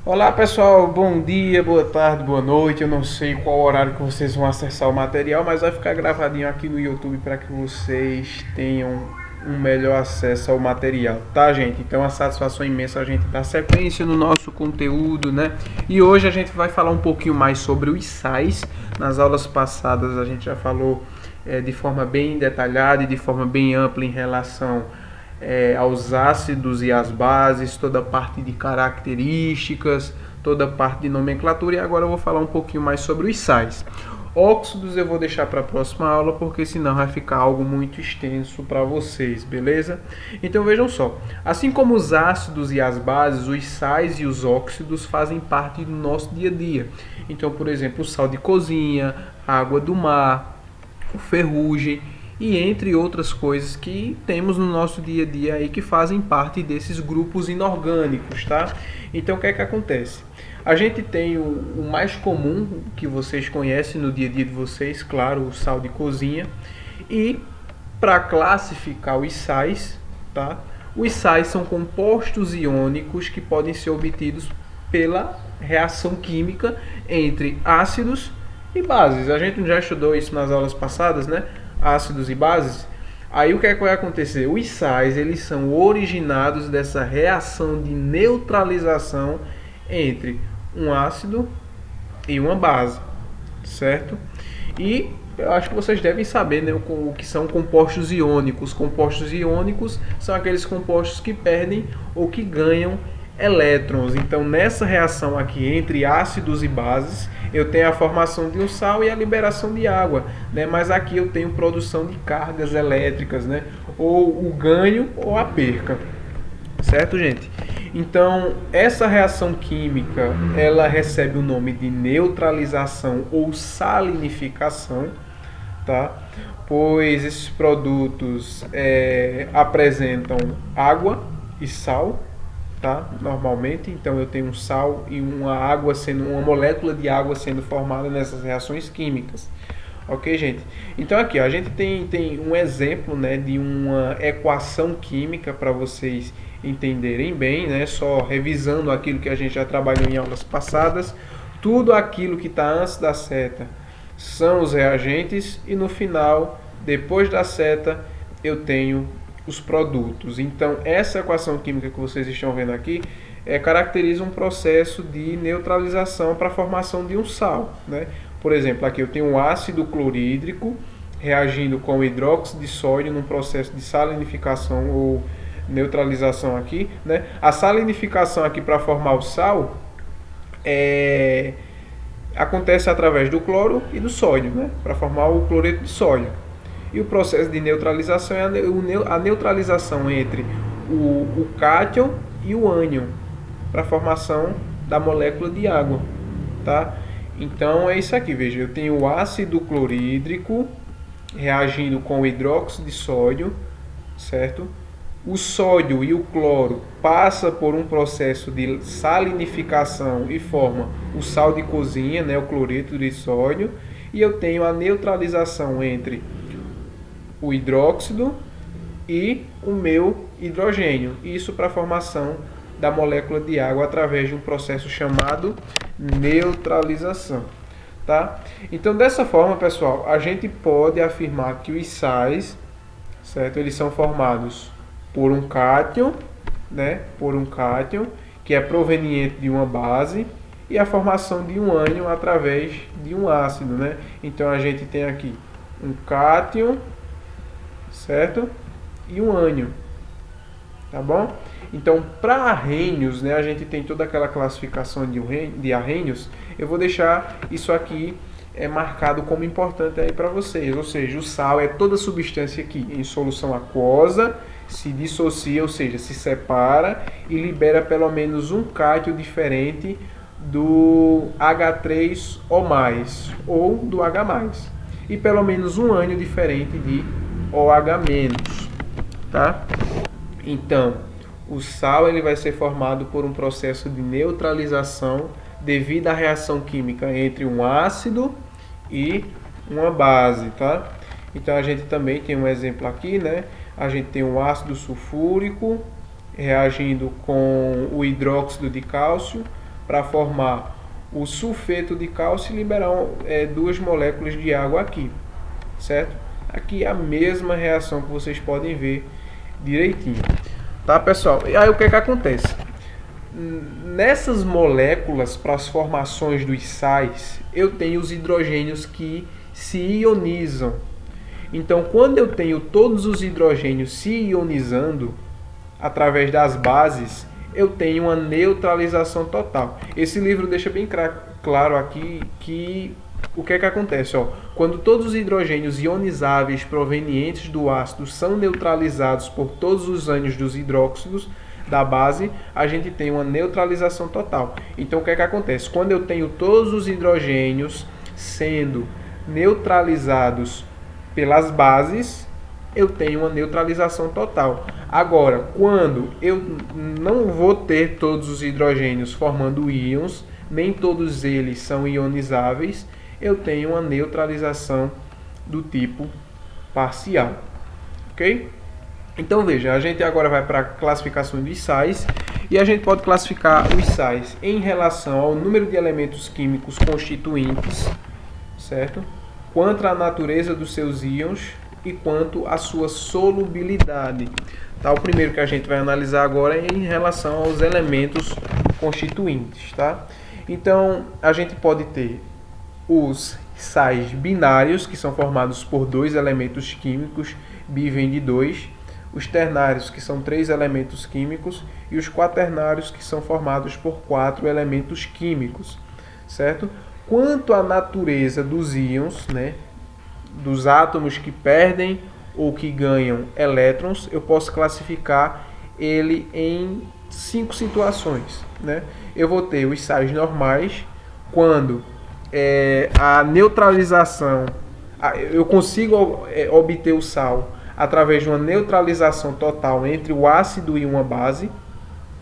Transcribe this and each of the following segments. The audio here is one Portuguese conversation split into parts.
Olá pessoal, bom dia, boa tarde, boa noite. Eu não sei qual horário que vocês vão acessar o material, mas vai ficar gravadinho aqui no YouTube para que vocês tenham um melhor acesso ao material, tá, gente? Então, a satisfação imensa a gente dar sequência no nosso conteúdo, né? E hoje a gente vai falar um pouquinho mais sobre os sais. Nas aulas passadas a gente já falou de forma bem detalhada e de forma bem ampla em relação aos ácidos e às bases, toda a parte de características, toda a parte de nomenclatura, e agora eu vou falar um pouquinho mais sobre os sais. Óxidos eu vou deixar para a próxima aula, porque senão vai ficar algo muito extenso para vocês, beleza? Então vejam só, assim como os ácidos e as bases, os sais e os óxidos fazem parte do nosso dia a dia. Então, por exemplo, o sal de cozinha, a água do mar, o ferrugem, e entre outras coisas que temos no nosso dia a dia aí que fazem parte desses grupos inorgânicos, tá? Então o que é que acontece? A gente tem o mais comum que vocês conhecem no dia a dia de vocês, claro, o sal de cozinha. E para classificar os sais, tá? Os sais são compostos iônicos que podem ser obtidos pela reação química entre ácidos e bases. A gente já estudou isso nas aulas passadas, né? Ácidos e bases. Aí o que é que vai acontecer? Os sais, eles são originados dessa reação de neutralização entre um ácido e uma base, certo? E eu acho que vocês devem saber, né, o que são compostos iônicos. Compostos iônicos são aqueles compostos que perdem ou que ganham elétrons. Então, nessa reação aqui entre ácidos e bases, eu tenho a formação de um sal e a liberação de água, né? Mas aqui eu tenho produção de cargas elétricas, né? Ou o ganho ou a perca, certo, gente? Então, essa reação química, ela recebe o nome de neutralização ou salinificação, tá? Pois esses produtos apresentam água e sal, tá? Normalmente, então eu tenho um sal e uma molécula de água sendo formada nessas reações químicas. Ok, gente? Então aqui, ó, a gente tem um exemplo, né, de uma equação química para vocês entenderem bem, né? Só revisando aquilo que a gente já trabalhou em aulas passadas. Tudo aquilo que está antes da seta são os reagentes e no final, depois da seta, eu tenho os produtos. Então, essa equação química que vocês estão vendo aqui caracteriza um processo de neutralização para a formação de um sal, né? Por exemplo, aqui eu tenho um ácido clorídrico reagindo com hidróxido de sódio num processo de salinificação ou neutralização aqui, né? A salinificação aqui para formar o sal acontece através do cloro e do sódio, né? Para formar o cloreto de sódio. E o processo de neutralização é a neutralização entre o cátion e o ânion para a formação da molécula de água, tá? Então é isso aqui, veja, eu tenho o ácido clorídrico reagindo com o hidróxido de sódio, certo? O sódio e o cloro passa por um processo de salinificação e forma o sal de cozinha, né, o cloreto de sódio, e eu tenho a neutralização entre o hidróxido e o meu hidrogênio. Isso para a formação da molécula de água através de um processo chamado neutralização, tá? Então, dessa forma, pessoal, a gente pode afirmar que os sais, certo? Eles são formados por um cátion, né? Por um cátion que é proveniente de uma base e a formação de um ânion através de um ácido, né? Então, a gente tem aqui um cátion, certo? E um ânion, tá bom? Então, para arrênios, né, a gente tem toda aquela classificação de arrênios. Eu vou deixar isso aqui marcado como importante aí para vocês. Ou seja, o sal é toda substância que em solução aquosa se dissocia, ou seja, se separa e libera pelo menos um cátion diferente do H3 ou do H+, e pelo menos um ânion diferente de OH-, tá? Então, o sal ele vai ser formado por um processo de neutralização devido à reação química entre um ácido e uma base, tá? Então a gente também tem um exemplo aqui, né? A gente tem um ácido sulfúrico reagindo com o hidróxido de cálcio para formar o sulfeto de cálcio e liberar duas moléculas de água aqui, certo? Aqui é a mesma reação que vocês podem ver direitinho, tá, pessoal? E aí o que é que acontece? Nessas moléculas, para as formações dos sais, eu tenho os hidrogênios que se ionizam. Então, quando eu tenho todos os hidrogênios se ionizando através das bases, eu tenho uma neutralização total. Esse livro deixa bem claro aqui que o que é que acontece? Quando todos os hidrogênios ionizáveis provenientes do ácido são neutralizados por todos os ânions dos hidróxidos da base, a gente tem uma neutralização total. Então, o que é que acontece? Quando eu tenho todos os hidrogênios sendo neutralizados pelas bases, eu tenho uma neutralização total. Agora, quando eu não vou ter todos os hidrogênios formando íons, nem todos eles são ionizáveis, eu tenho uma neutralização do tipo parcial. Ok? Então veja, a gente agora vai para a classificação dos sais e a gente pode classificar os sais em relação ao número de elementos químicos constituintes, certo? Quanto à natureza dos seus íons e quanto à sua solubilidade. Tá? O primeiro que a gente vai analisar agora é em relação aos elementos constituintes. Tá? Então, a gente pode ter os sais binários, que são formados por dois elementos químicos, bi vem de 2, os ternários, que são 3 elementos químicos, e os quaternários, que são formados por 4 elementos químicos, certo? Quanto à natureza dos íons, né, dos átomos que perdem ou que ganham elétrons, eu posso classificar ele em 5 situações, né? Eu vou ter os sais normais, quando a neutralização, eu consigo obter o sal através de uma neutralização total entre o ácido e uma base,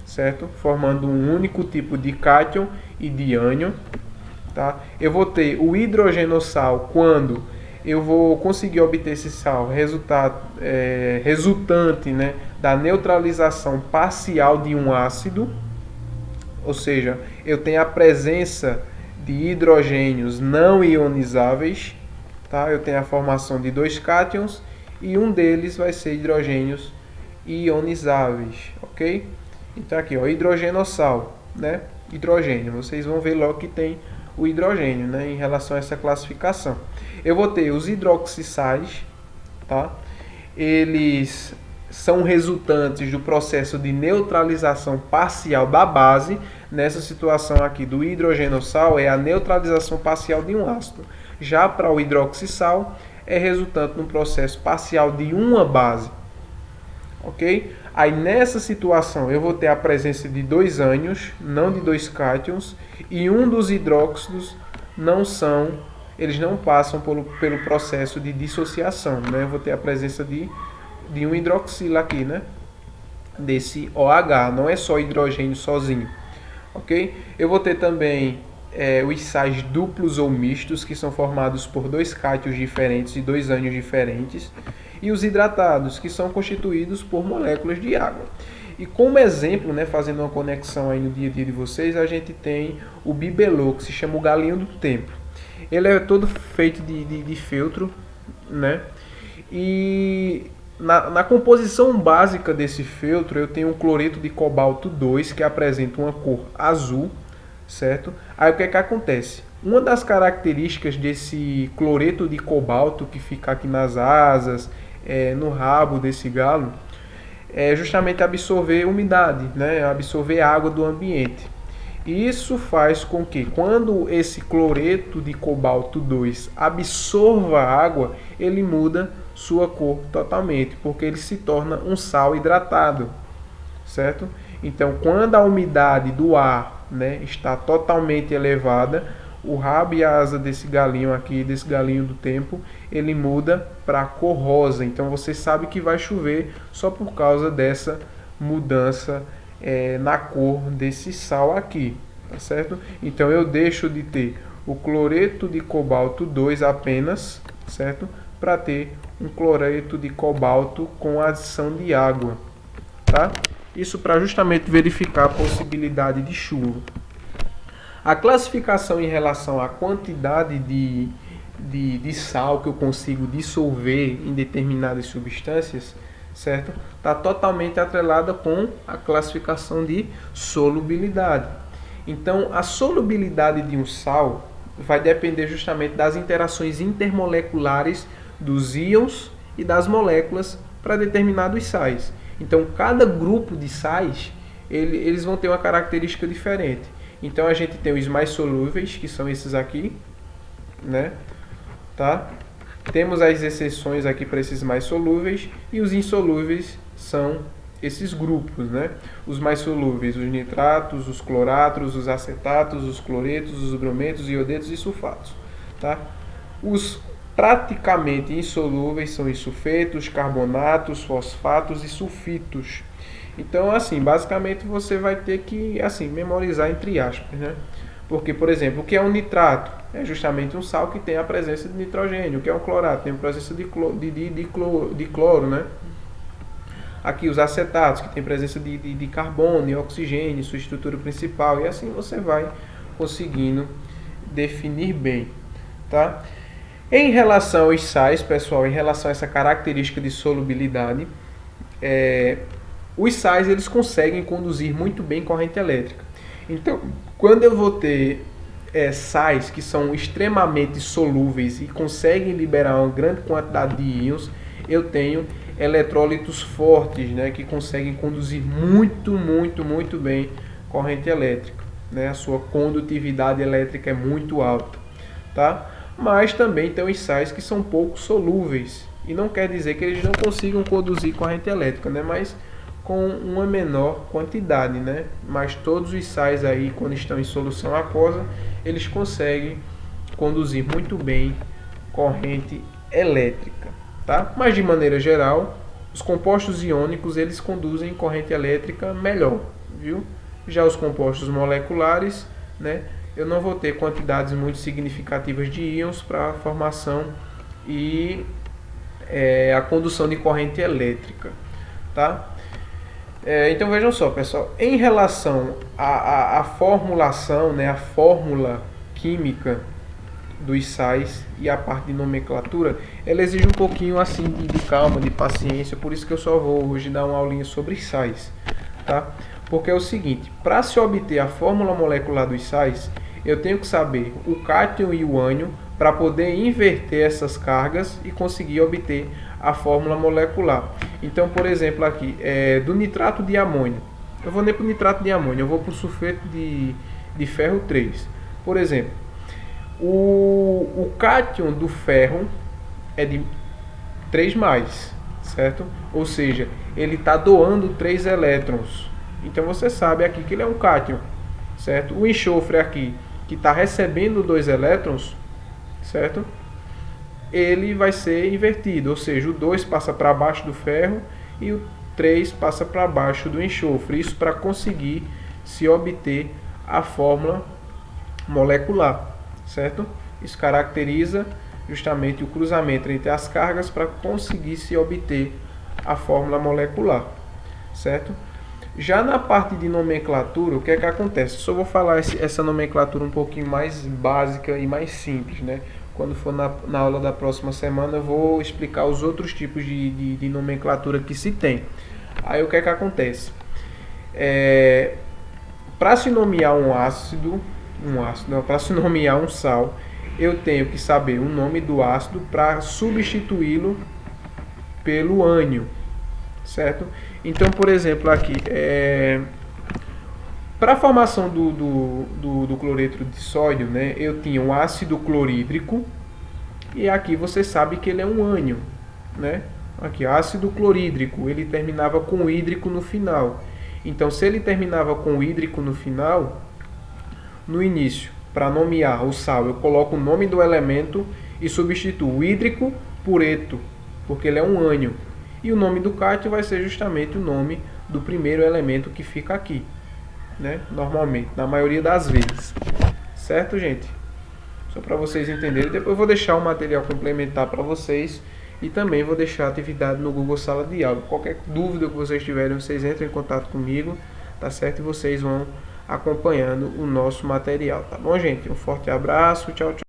certo? Formando um único tipo de cátion e de ânion. Tá? Eu vou ter o hidrogenossal quando eu vou conseguir obter esse sal resultante, né, da neutralização parcial de um ácido, ou seja, eu tenho a presença de hidrogênios não ionizáveis, tá? Eu tenho a formação de 2 cátions e um deles vai ser hidrogênios ionizáveis, ok? Então aqui, hidrogenossal, né? Hidrogênio, vocês vão ver logo que tem o hidrogênio, né, em relação a essa classificação. Eu vou ter os hidroxissais, tá? Eles são resultantes do processo de neutralização parcial da base. Nessa situação aqui do hidrogenossal é a neutralização parcial de um ácido. Já para o hidroxissal é resultante de um processo parcial de uma base. Ok? Aí nessa situação eu vou ter a presença de 2 ânions, não de 2 cátions, e um dos hidróxidos eles não passam pelo processo de dissociação, né? Eu vou ter a presença de um hidroxila aqui, né? Desse OH, não é só hidrogênio sozinho, ok? Eu vou ter também os sais duplos ou mistos, que são formados por 2 cátions diferentes e 2 ânions diferentes, e os hidratados, que são constituídos por moléculas de água. E como exemplo, né, fazendo uma conexão aí no dia a dia de vocês, a gente tem o bibelô, que se chama o galinho do tempo. Ele é todo feito de feltro, né? E na composição básica desse feltro eu tenho um cloreto de cobalto 2, que apresenta uma cor azul, certo? Aí o que é que acontece? Uma das características desse cloreto de cobalto que fica aqui nas asas, no rabo desse galo, é justamente absorver umidade, né? Absorver água do ambiente. E isso faz com que, quando esse cloreto de cobalto 2 absorva a água, ele muda sua cor totalmente, porque ele se torna um sal hidratado, certo? Então, quando a umidade do ar, né, está totalmente elevada, o rabo e a asa desse galinho aqui, desse galinho do tempo, ele muda para cor rosa. Então você sabe que vai chover só por causa dessa mudança na cor desse sal aqui, tá certo? Então eu deixo de ter o cloreto de cobalto 2 apenas, certo? Para ter um cloreto de cobalto com adição de água, tá? Isso para justamente verificar a possibilidade de chuva. A classificação em relação à quantidade de sal que eu consigo dissolver em determinadas substâncias, certo? Está totalmente atrelada com a classificação de solubilidade. Então, a solubilidade de um sal vai depender justamente das interações intermoleculares dos íons e das moléculas para determinados sais. Então, cada grupo de sais, eles vão ter uma característica diferente. Então, a gente tem os mais solúveis, que são esses aqui, né? Tá? Temos as exceções aqui para esses mais solúveis, e os insolúveis são esses grupos, né? Os mais solúveis, os nitratos, os cloratos, os acetatos, os cloretos, os brometos, iodetos e sulfatos, tá? Os praticamente insolúveis são os sulfetos, carbonatos, fosfatos e sulfitos. Então, assim, basicamente você vai ter que, assim, memorizar entre aspas, né? Porque, por exemplo, o que é um nitrato? É justamente um sal que tem a presença de nitrogênio. O que é um clorato? Tem a presença de cloro, né? Aqui os acetatos, que tem presença de carbono e oxigênio, sua estrutura principal. E assim você vai conseguindo definir bem, tá? Em relação aos sais, pessoal, em relação a essa característica de solubilidade, os sais eles conseguem conduzir muito bem corrente elétrica. Então, quando eu vou ter sais que são extremamente solúveis e conseguem liberar uma grande quantidade de íons, eu tenho eletrólitos fortes, né, que conseguem conduzir muito bem corrente elétrica, né? A sua condutividade elétrica é muito alta, tá? Mas também tem os sais que são pouco solúveis, e não quer dizer que eles não consigam conduzir corrente elétrica, né? Mas com uma menor quantidade, né? Mas todos os sais aí, quando estão em solução aquosa, eles conseguem conduzir muito bem corrente elétrica, tá? Mas de maneira geral, os compostos iônicos eles conduzem corrente elétrica melhor, viu? Já os compostos moleculares, né? Eu não vou ter quantidades muito significativas de íons para a formação e a condução de corrente elétrica, tá? Então vejam só, pessoal, em relação à formulação, né, a fórmula química dos sais e a parte de nomenclatura, ela exige um pouquinho assim de calma, de paciência, por isso que eu só vou hoje dar uma aulinha sobre sais, tá? Porque é o seguinte, para se obter a fórmula molecular dos sais, eu tenho que saber o cátion e o ânion para poder inverter essas cargas e conseguir obter a fórmula molecular. Então, por exemplo, aqui, do nitrato de amônio, eu vou nem para o nitrato de amônio, eu vou para o sulfeto de ferro 3. Por exemplo, o cátion do ferro é de 3+, certo? Ou seja, ele está doando 3 elétrons. Então você sabe aqui que ele é um cátion, certo? O enxofre aqui, que está recebendo 2 elétrons, certo? Ele vai ser invertido, ou seja, o 2 passa para baixo do ferro e o 3 passa para baixo do enxofre. Isso para conseguir se obter a fórmula molecular, certo? Isso caracteriza justamente o cruzamento entre as cargas para conseguir se obter a fórmula molecular, certo? Já na parte de nomenclatura, o que é que acontece? Só vou falar essa nomenclatura um pouquinho mais básica e mais simples, né? Quando for na aula da próxima semana, eu vou explicar os outros tipos de nomenclatura que se tem. Aí o que é que acontece? Para se nomear para se nomear um sal, eu tenho que saber o nome do ácido para substituí-lo pelo ânion, certo? Então, por exemplo, aqui, para a formação do cloreto de sódio, né, eu tinha um ácido clorídrico, e aqui você sabe que ele é um ânion, né? Aqui, ácido clorídrico, ele terminava com hídrico no final. Então, se ele terminava com hídrico no final, no início, para nomear o sal, eu coloco o nome do elemento e substituo hídrico por eto, porque ele é um ânion. E o nome do cátion vai ser justamente o nome do primeiro elemento que fica aqui, né? Normalmente, na maioria das vezes. Certo, gente? Só para vocês entenderem. Depois eu vou deixar um material complementar para vocês e também vou deixar a atividade no Google Sala de Aula. Qualquer dúvida que vocês tiverem, vocês entram em contato comigo, tá certo? E vocês vão acompanhando o nosso material, tá bom, gente? Um forte abraço, tchau, tchau.